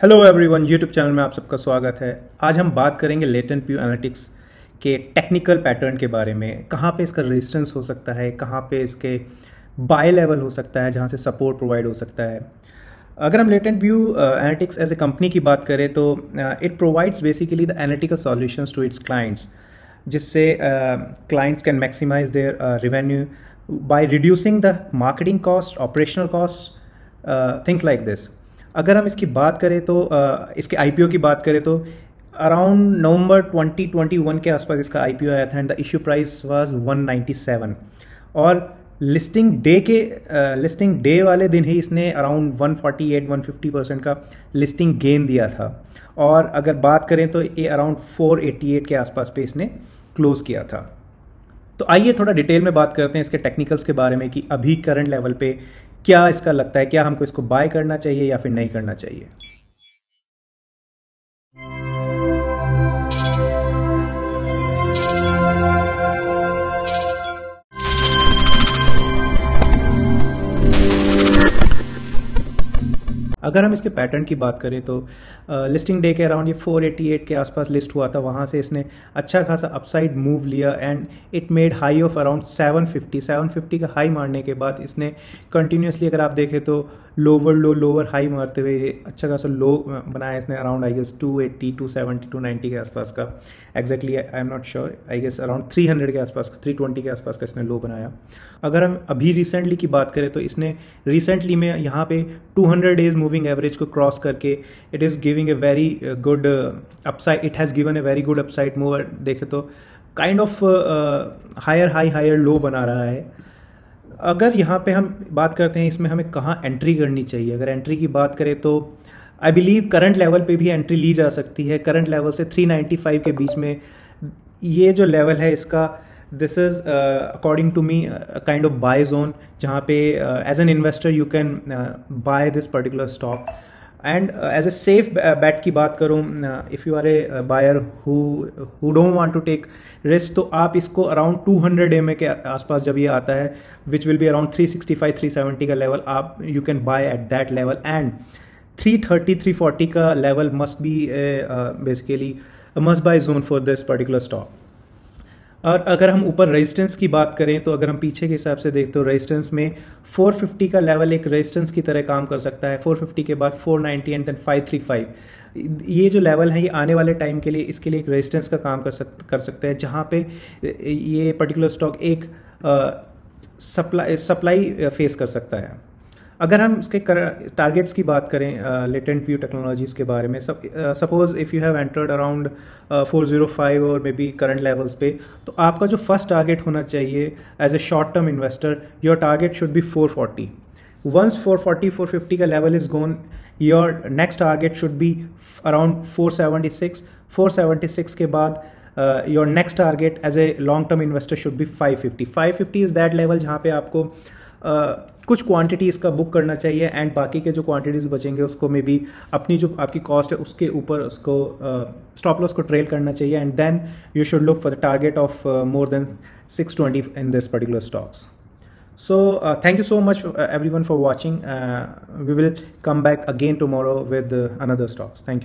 Hello everyone, YouTube channel में आप सबका स्वागत है। आज हम बात करेंगे लेटेंट व्यू एनालिटिक्स के टेक्निकल पैटर्न के बारे में। कहाँ पे इसका रेजिस्टेंस हो सकता है, कहाँ पे इसके बाय लेवल हो सकता है जहाँ से सपोर्ट प्रोवाइड हो सकता है। अगर हम latent view analytics as a company की बात करें तो it provides basically the analytical solutions to its clients, जिससे clients can maximize their revenue by reducing the marketing cost, operational cost, things like this. अगर हम इसकी बात करें तो इसके आईपीओ की बात करें तो अराउंड नवंबर 2021 के आसपास इसका आईपीओ आया था and the issue price was 197 और लिस्टिंग डे वाले दिन ही इसने अराउंड 148-150% का लिस्टिंग गेन दिया था। और अगर बात करें तो ये अराउंड 488 के आसपास पे इसने क्लोज किया था। तो आइए थोड़ा डिटेल में बात करते हैं इसके टेक्निकल्स के बारे में कि अभी करंट लेवल पे क्या इसका लगता है, क्या हमको इसको बाय करना चाहिए या फिर नहीं करना चाहिए। अगर हम इसके पैटर्न की बात करें तो लिस्टिंग डे के अराउंड ये 488 के आसपास लिस्ट हुआ था। वहाँ से इसने अच्छा खासा अपसाइड मूव लिया and it made high of around 750 का हाई मारने के बाद इसने कंटिन्यूसली, अगर आप देखें तो लोअर हाई मारते हुए अच्छा खासा लो बनाया इसने अराउंड आई गेस 280, 270, 290 के आसपास का। Exactly I am not sure, I guess around 300 के आसपास, 320 के आसपास का इसने लो बनाया। अगर हम अभी रिसेंटली की बात करें तो इसने रिसेंटली में यहाँ पे 200 डेज मूविंग एवरेज को क्रॉस करके it is giving a very good upside, it has given a very good upside move. देखे तो kind of higher high higher low बना रहा है। अगर यहाँ पे हम बात करते हैं इसमें हमें कहाँ एंट्री करनी चाहिए, अगर एंट्री की बात करें तो आई बिलीव करंट लेवल पे भी एंट्री ली जा सकती है। करंट लेवल से 395 के बीच में ये जो लेवल है इसका, this is according to me kind of buy zone, जहाँ पे as an investor you can buy this particular stock. And as a safe bet की बात करूँ, if you are a buyer who don't want to take risk, तो आप इसको around 200 day के आसपास जब ये आता है विच विल बी अराउंड 365-370 का लेवल, आप you can by at that level. And 330-340 का level must be basically must buy zone for this particular stock. और अगर हम ऊपर रेजिस्टेंस की बात करें तो अगर हम पीछे के हिसाब से देखते हो रेजिस्टेंस में 450 का लेवल एक रेजिस्टेंस की तरह काम कर सकता है। 450 के बाद 490 एंड देन 535, ये जो लेवल है ये आने वाले टाइम के लिए इसके लिए एक रेजिस्टेंस का काम कर सकते हैं, जहाँ पे ये पर्टिकुलर स्टॉक एक सप्लाई फेस कर सकता है। अगर हम इसके टारगेट्स की बात करें लेटेंट व्यू टेक्नोलॉजीज़ के बारे में, suppose if you have entered around 405 और मे बी करंट लेवल्स पे, तो आपका जो फर्स्ट टारगेट होना चाहिए as a short term investor, your target should be 440। Once 440-450 का level is gone, your next target should be around 476। 476 के बाद your next target as a long term investor should be 550। 550 is that level जहाँ पे आपको कुछ quantity इसका book करना चाहिए एंड बाकी के जो क्वांटिटीज बचेंगे उसको मे बी अपनी जो आपकी कॉस्ट है उसके ऊपर उसको स्टॉप लॉस को ट्रेल करना चाहिए। And then you should look for the target of more than 620 in this particular stocks. So thank you so much everyone for watching. We will come back again tomorrow with another stocks. Thank you.